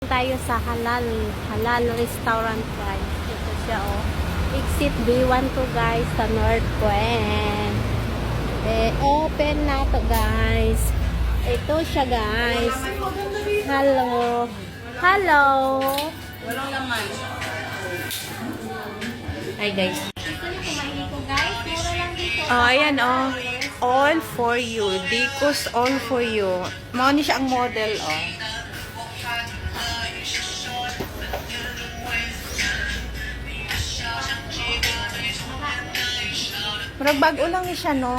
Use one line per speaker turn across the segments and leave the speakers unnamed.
Tayo sa halal restaurant guys. Ito siya oh. Exit B1 to guys sa North Point. Open na to guys. Ito siya guys. Hello. Hello.
Walang laman. Hi guys. Oh, ayan oh. All for you. Dicos all for you. Mao ni siya ang model oh. Murag bago lang ni siya no.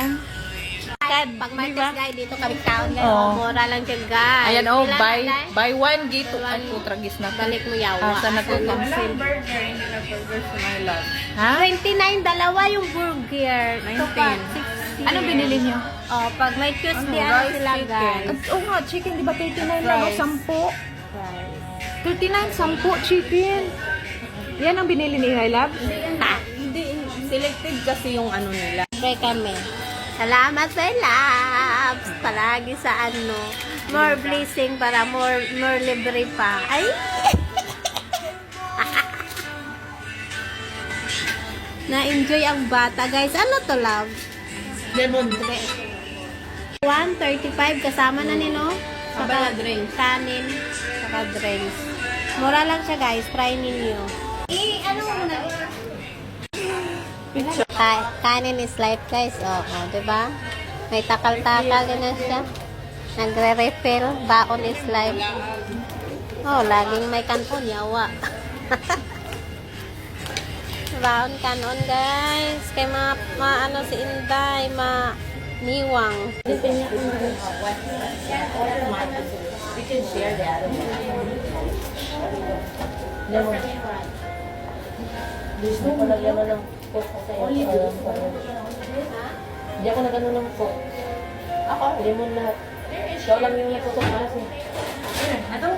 Pag Martes guys dito kami town guys.
Oh.
Mura lang siya guys.
Ayan oh,
Kailangan,
buy one get two. Ay putragis na.
balik mo yawa.
Asa na to cancel?
Burger, hindi na burger sa my love.
Ha?
29 dalawa yung burger. Ito pa 60.
Anong binili niyo?
Oh, pag may Tuesday
Ano,
ano
rice
sila
chicken.
guys.
Oo nga, chicken di ba 39 lang o
Rice.
10? 39 10 chicken. Yan ang binili ni Hylab?
Hindi, selected kasi yung ano nila.
Try kami. Salamat sa labs. Palagi sa ano. More blessing para more libre pa. Ay! Na-enjoy ang bata, guys. Ano to, love?
Lemon.
135 kasama na nino.
Kabala drinks.
Kanin. Saka drinks. Mura lang siya, guys. Try ninyo. Ano mo na? Kanin is life, guys. Oo, diba? May takal-takal din na siya. Nagre-refill. Baon is life. Oh, laging may kanton. Yawa. Baon kanon, guys. Kay ano si Inday, niwang.
We can share that. Lemon. Gusto ko na gano'n ng coke kasi alam ko. Hindi ako na gano'n ng coke. Ako, lemon lahat. Ikaw lang yung nagkutok na kasi. Ano?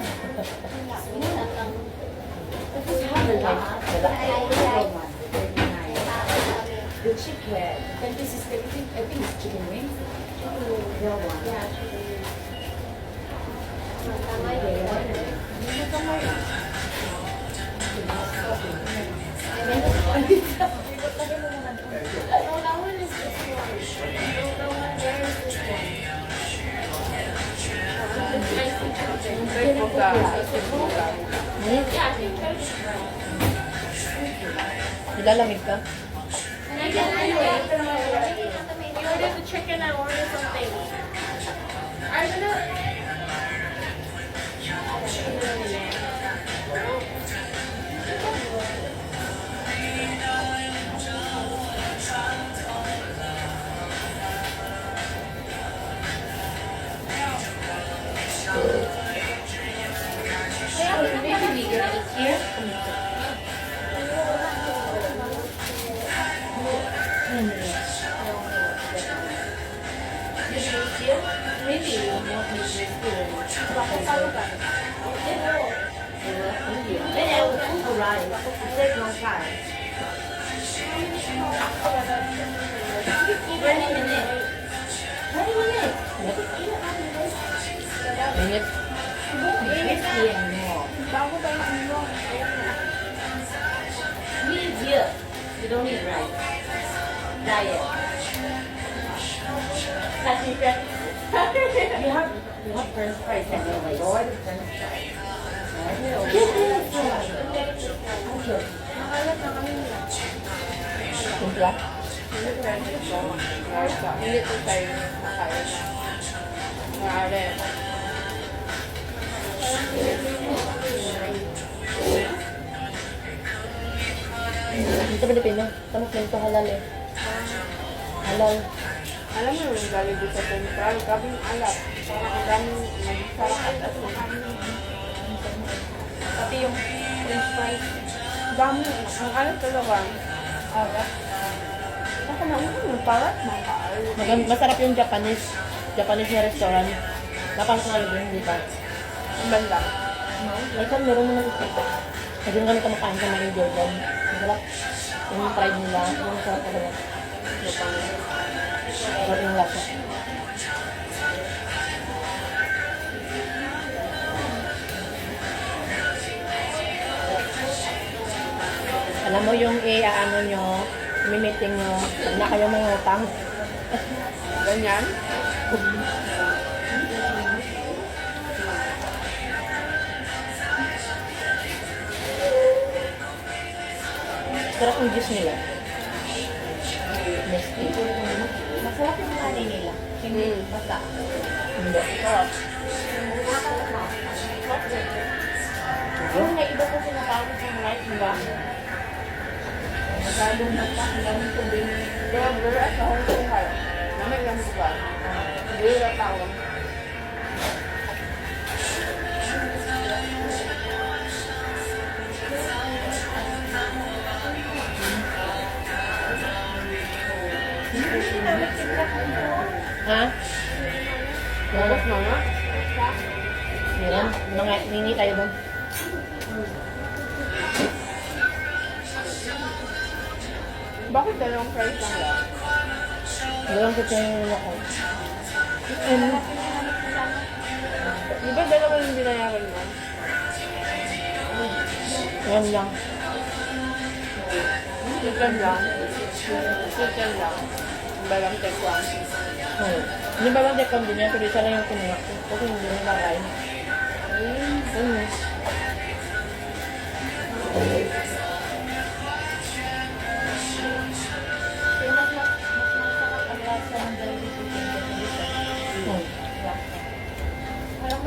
The chicken. And this is, I think it's chicken wings. Real one. Yeah, chicken wings.
Nilalamig ka?
You ordered the chicken, I ordered something. I'm gonna...
Init.
You don't need rice. Diet. You have French fries anyway. Go ahead with French fries.
Kumpla?
Hindi ko tayo nakaya na. Maaari.
Dito Pilipino. Tamas lang ito halal eh. Halal.
Alam mo yung galing dito sa Central, kaming alat. Parang ang daming nag-sarap at pati yung French fries. Dami, ang alat talaga. Alat. Ako na yung parat, mga
Masarap yung Japanese na restaurant. Napasal din, di ba?
ang banda.
Ay, saan meron mo nakikita? Kasi yung kami kumakain sa Marie Jordan. Masarap. Yung fried nila. Yung masarap talaga. Masarap yung lasa. Alam mo yung ano nyo, meeting nyo, huwag na kayo mangutang.
Ganyan.
Sarap yung juice nila. Nestle.
Masarap yung honey nila. Hindi basta.
Hindi.
Sarap. Yung may iba ko sinatawag ng rice, di ba? Masyadong nagpakalang tubig. Grabe, at ahong kuhay. Namay lang ko ba? Hindi na tawag.
Ha?
Tapos na nga.
Meron? Ningi tayo doon.
Bakit dalawang price lang lang?
Dalawang ko yung ako.
Di ba dalawa yung binayaran mo?
Yan lang.
Chicken lang. Chicken lang. Balang tekwan.
Hindi ba lang dekam din yan? Pero isa lang yung kinuha ko. Kasi hindi na nakain.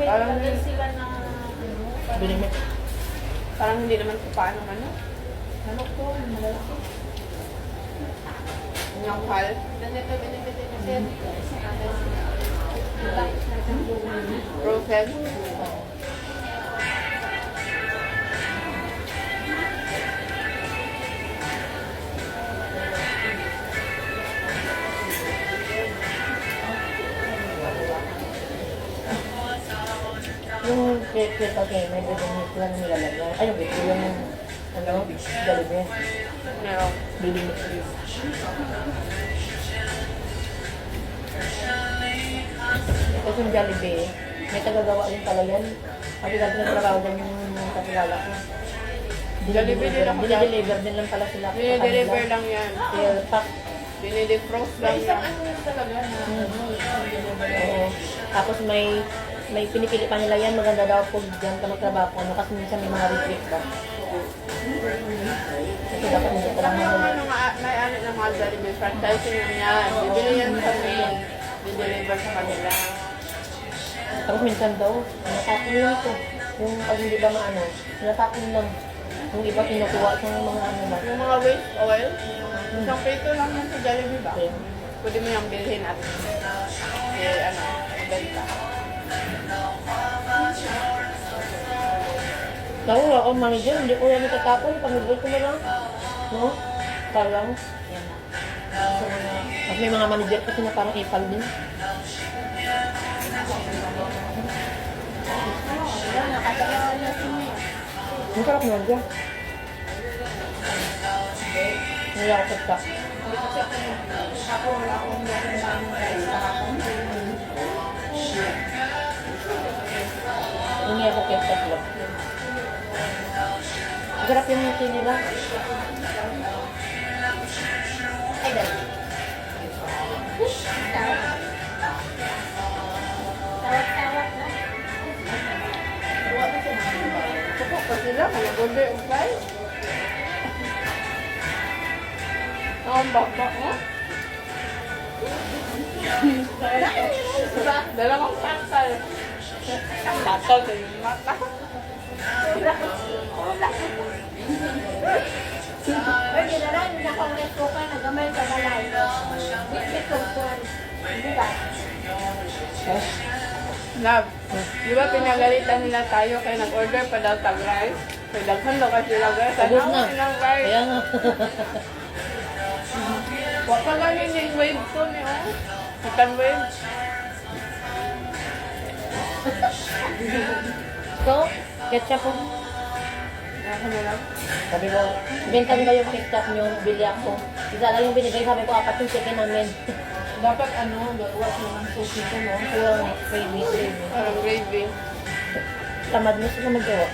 Parang
sila na
Binimit.
Parang hindi naman kung paano ano. Ano ko? Malalaki. Yung hal. Frozen.
Yung cake okay, may bibingit lang nilalagyan. Ay, yung bito yung ano, Jollibee.
Meron.
Bibingit. Tapos yung Jollibee, may tagagawa din pala yan. Kasi dati nagtrabaho din yung kapilala ko.
Jollibee din ako dyan.
Dinideliver din lang pala sila.
Dinideliver lang yan.
Kaya pack.
Dinidefrost lang yan.
Oo. Tapos may pinipili pa nila yan, maganda daw po dyan ka magtrabaho ano, kasi minsan may mga retreat ba. Kasi dapat hindi ka lang
Yung
mag-
ano nga, may ano ng mga Jollibee, franchising lang yan. Bibili yan sa main. Dideliver sa kanila.
Tapos minsan daw, natapon lang ito. Yung pag hindi ba maano, natapon lang. Yung iba kinukuha sa mga ano ba.
Yung mga waste oil, isang prito lang yan sa Jollibee ba?
Okay.
Pwede mo yung bilhin at ano, benta.
Ako ako manager, hindi ko yan natatapon. Pag-ibig ko na lang. No? Parang. At may mga manager kasi na parang ipal din. Ang sarap naman dyan. Nila ako sa Hindi ako ketchup lang. Sarap yung muti nila. Ay, dali.
tawat-tawat na.
Kapag pa sila, may order of price. Ang baba mo. Dalawang pasal. Ang pasal sa yung mata.
Pero ginaran, nakongres ko ka, nagamay sa balay. Bit-bit ko ko. Hindi ba?
Love, di ba pinagalitan nila tayo kaya nag-order pa daw tag rice? Kaya daghan daw kasi sila guys.
Agos
Ano
na.
silang rice?
Kaya nga.
Huwag pa ganyan yung wave ko niyo. Ikan wave.
So, ketchup po.
Ako na lang.
Sabi ko, benta nyo ba yung ketchup nyo? Bili ako. Isa lang yung binigay. Sabi ko, 4 yung chicken namin.
Dapat ano, gawa siya ng sushi ko, no?
Kaya, gravy.
Parang gravy.
Tamad mo sila magawa.